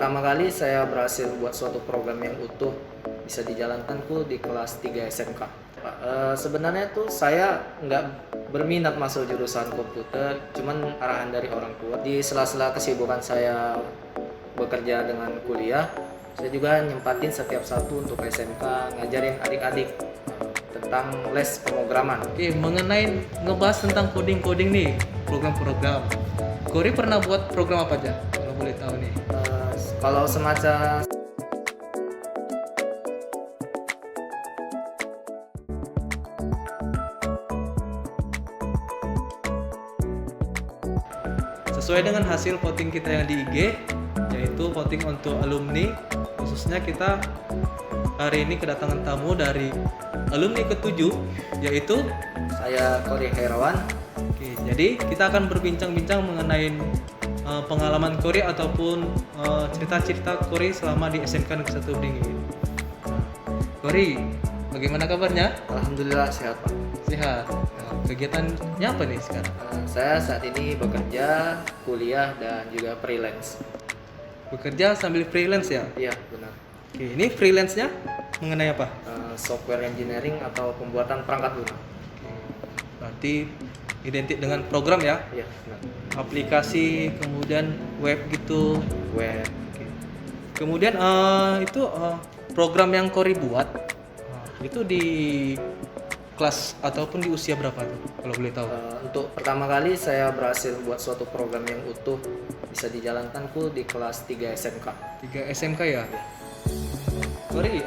pertama kali saya berhasil buat suatu program yang utuh bisa dijalankanku di kelas 3 SMK. Sebenarnya tuh saya nggak berminat masuk jurusan komputer, cuman arahan dari orang tua. Di sela-sela kesibukan saya bekerja dengan kuliah, saya juga nyempatin setiap Sabtu untuk SMK ngajarin adik-adik tentang les pemrograman. Oke, mengenai ngebahas tentang coding-coding nih, program-program. Kori pernah buat program apa aja? Kalau boleh tahu nih. Kalau semacam Sesuai dengan hasil voting kita yang di IG, yaitu voting untuk alumni, khususnya kita hari ini kedatangan tamu dari alumni ke-7, yaitu saya Kori Herawan. Oke, jadi kita akan berbincang-bincang mengenai pengalaman Kori ataupun cerita-cerita Kori selama di SMK Negeri 1 Beringin. Kori, bagaimana kabarnya? Alhamdulillah sehat, Pak. Sehat. Nah, kegiatannya apa nih sekarang? Saya saat ini bekerja, kuliah, dan juga freelance. Bekerja sambil freelance ya? Iya, benar. Oke, ini freelance-nya mengenai apa? Software engineering atau pembuatan perangkat lunak. Berarti identik dengan program ya? Iya, benar. Aplikasi, kemudian web gitu. Web. Oke. Kemudian itu program yang Kori buat itu di kelas ataupun di usia berapa tuh kalau boleh tahu? Untuk pertama kali saya berhasil buat suatu program yang utuh bisa dijalankanku di kelas 3 SMK. 3 SMK ya? Kori,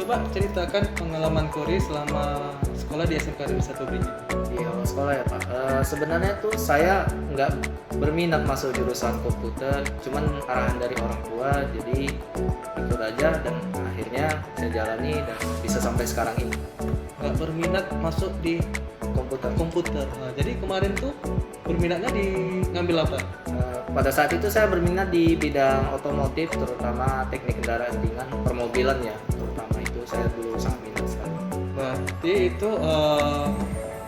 coba ceritakan pengalaman Kori selama sekolah di SMK Negeri 1 Beringin. Di awal sekolah ya, Pak. Sebenarnya tuh saya nggak berminat masuk jurusan komputer, cuman arahan dari orang tua, jadi ikut aja dan akhirnya saya jalani dan bisa sampai sekarang ini. Nggak berminat masuk di komputer. Nah, jadi kemarin tuh berminatnya di ngambil apa? Pada saat itu saya berminat di bidang otomotif, terutama teknik kendaraan ringan, permobilan ya, terutama itu saya dulu sangat minat sekali. Berarti itu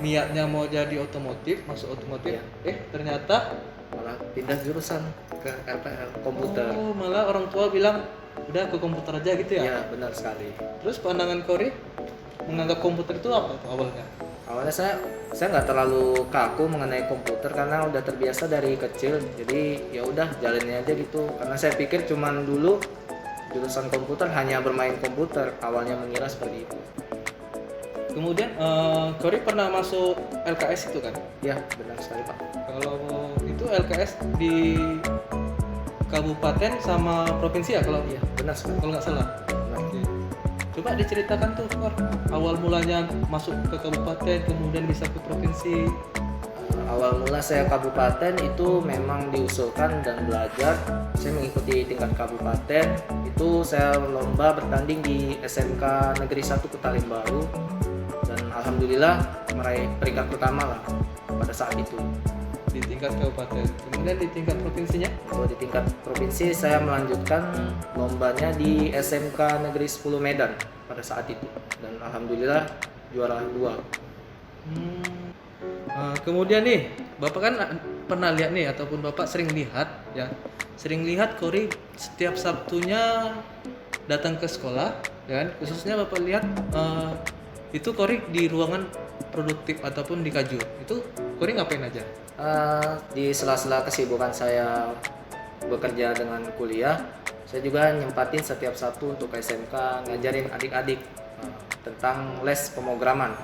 niatnya mau jadi otomotif, masuk otomotif, Ya. Ternyata Malah pindah jurusan ke RPL komputer. Oh, malah orang tua bilang udah ke komputer aja gitu ya? Ya, benar sekali. Terus pandangan Kori menganggap komputer itu apa tuh awalnya? Awalnya saya nggak terlalu kaku mengenai komputer karena udah terbiasa dari kecil, jadi ya udah jalanin aja gitu. Karena saya pikir cuman dulu jurusan komputer hanya bermain komputer, awalnya mengira seperti itu. Kemudian Kori pernah masuk LKS itu kan? Ya, benar sekali, Pak. Kalau itu LKS di kabupaten sama provinsi ya kalau Iya, benar sekali. kalau nggak salah. Benar. Oke. Coba diceritakan tuh Kor, awal mulanya masuk ke kabupaten kemudian bisa ke provinsi. Awal mula saya kabupaten itu memang diusulkan dan belajar. Saya mengikuti tingkat kabupaten. Itu saya lomba bertanding di SMK Negeri 1 Kutalim Baru dan alhamdulillah meraih peringkat pertama lah pada saat itu. Di tingkat kabupaten, kemudian di tingkat provinsinya? Kalau di tingkat provinsi saya melanjutkan lombanya di SMK Negeri 10 Medan pada saat itu dan alhamdulillah juara 2. Kemudian nih, Bapak kan pernah lihat nih ataupun Bapak sering lihat ya, sering lihat Kori setiap Sabtunya datang ke sekolah, ya kan? Khususnya Bapak lihat itu Kori di ruangan produktif ataupun di Kajur. Itu Kori ngapain aja? Di sela-sela kesibukan saya bekerja dengan kuliah, saya juga nyempatin setiap Sabtu untuk SMK ngajarin adik-adik tentang les pemrograman.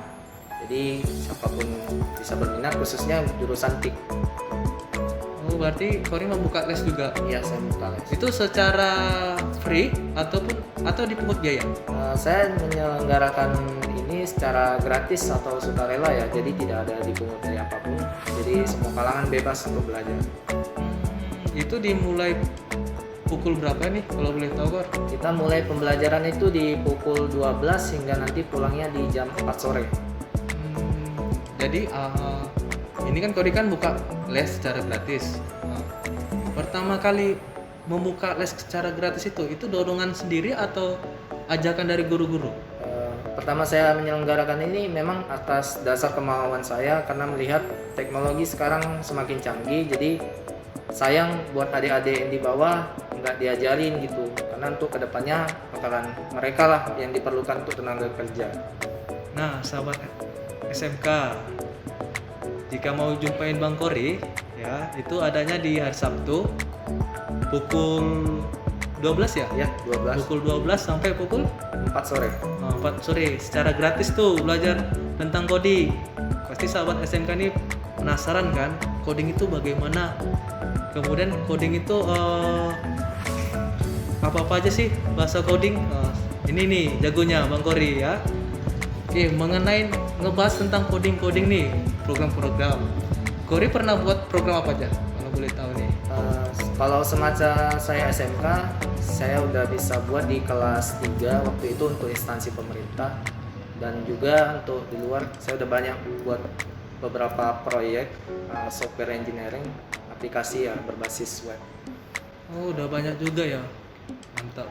Jadi siapapun bisa berminat, khususnya jurusan TIK. Oh, berarti Kori membuka les juga? Iya, saya buka les. Itu secara free atau dipungut biaya? Saya menyelenggarakan ini secara gratis atau sukarela ya, jadi tidak ada dipungut dari apapun. Jadi semua kalangan bebas untuk belajar. Itu dimulai pukul berapa nih kalau boleh tahu Kor? Kita mulai pembelajaran itu di pukul 12 hingga nanti pulangnya di jam 4 sore. Jadi ini kan Kori kan buka les secara gratis. Pertama kali membuka les secara gratis itu dorongan sendiri atau ajakan dari guru-guru? Pertama saya menyelenggarakan ini memang atas dasar kemauan saya karena melihat teknologi sekarang semakin canggih, jadi sayang buat adik-adik yang di bawah nggak diajarin gitu, karena untuk kedepannya bakalan mereka lah yang diperlukan untuk tenaga kerja. Nah, sahabat SMK, jika mau jumpain Bang Kori, ya itu adanya di hari Sabtu pukul 12 ya? Ya, 12 Pukul 12 sampai pukul 4 sore. 4 sore, secara gratis tuh belajar tentang coding. Pasti sahabat SMK ini penasaran kan, coding itu bagaimana? Kemudian coding itu apa-apa aja sih bahasa coding? Ini nih jagonya Bang Kori ya. Oke, mengenai ngebahas tentang coding nih, program-program. Kori pernah buat program apa aja? Kalau boleh tahu nih. Kalau semasa saya SMK, saya udah bisa buat di kelas 3 waktu itu untuk instansi pemerintah, dan juga untuk di luar saya udah banyak buat beberapa proyek software engineering, aplikasi ya berbasis web. Oh, udah banyak juga ya. Mantap.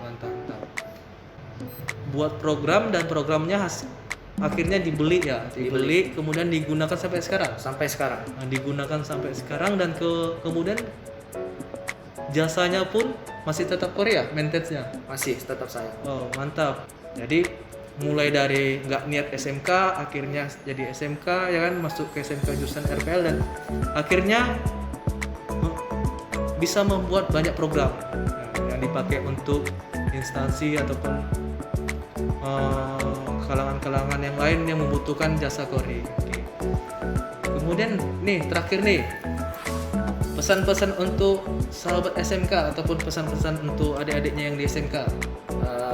Buat program dan programnya akhirnya dibeli ya. Dibeli kemudian digunakan sampai sekarang. Sampai sekarang. Nah, digunakan sampai sekarang dan kemudian jasanya pun masih tetap Korea, maintenance-nya. Masih tetap saya. Oh, mantap. Jadi mulai dari nggak niat SMK, akhirnya jadi SMK ya kan, masuk ke SMK jurusan RPL dan akhirnya bisa membuat banyak program yang dipakai untuk instansi ataupun kalangan-kalangan yang lain yang membutuhkan jasa Kori. Oke. Kemudian nih terakhir nih, pesan-pesan untuk sahabat SMK ataupun pesan-pesan untuk adik-adiknya yang di SMK.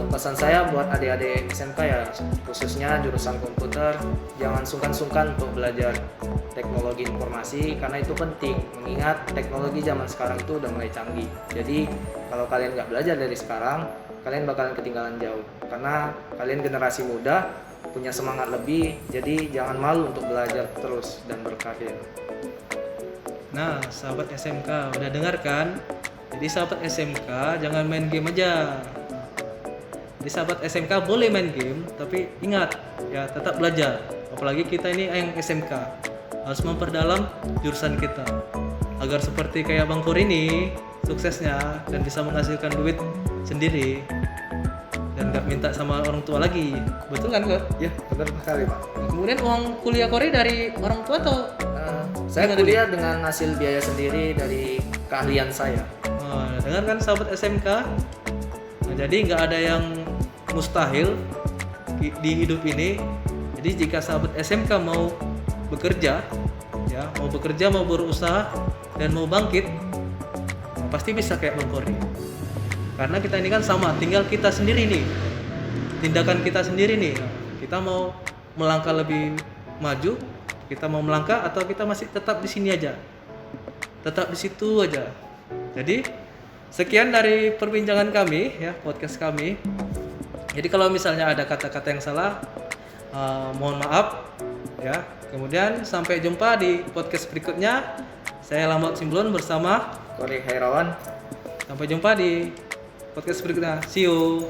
Pesan saya buat adik-adik SMK ya, khususnya jurusan komputer, jangan sungkan-sungkan untuk belajar teknologi informasi karena itu penting, mengingat teknologi zaman sekarang itu udah mulai canggih. Jadi kalau kalian nggak belajar dari sekarang, kalian bakalan ketinggalan jauh karena kalian generasi muda punya semangat lebih, jadi jangan malu untuk belajar terus dan berkarya. Nah, sahabat SMK udah dengar kan? Jadi sahabat SMK jangan main game aja. Jadi sahabat SMK boleh main game, tapi ingat ya tetap belajar. Apalagi kita ini yang SMK harus memperdalam jurusan kita agar seperti kayak Bang Kori ini suksesnya dan bisa menghasilkan duit sendiri dan nggak minta sama orang tua lagi. Betul kan, Kor? Ya, benar sekali, Pak. Kemudian uang kuliah Kori dari orang tua atau Saya kuliah dengan hasil biaya sendiri dari keahlian saya. dengar kan sahabat SMK? Nah, jadi nggak ada yang mustahil di hidup ini. Jadi jika sahabat SMK mau bekerja, ya mau bekerja, mau berusaha dan mau bangkit, pasti bisa kayak Bang Kori. Karena kita ini kan sama, tinggal kita sendiri nih, tindakan kita sendiri nih. Kita mau melangkah lebih maju, kita mau melangkah atau kita masih tetap di sini aja, tetap di situ aja. Jadi sekian dari perbincangan kami ya, podcast kami. Jadi kalau misalnya ada kata-kata yang salah, mohon maaf ya. Kemudian sampai jumpa di podcast berikutnya. Saya Lamot Simblon bersama Kori Hairawan. Sampai jumpa di podcast berikutnya. See you.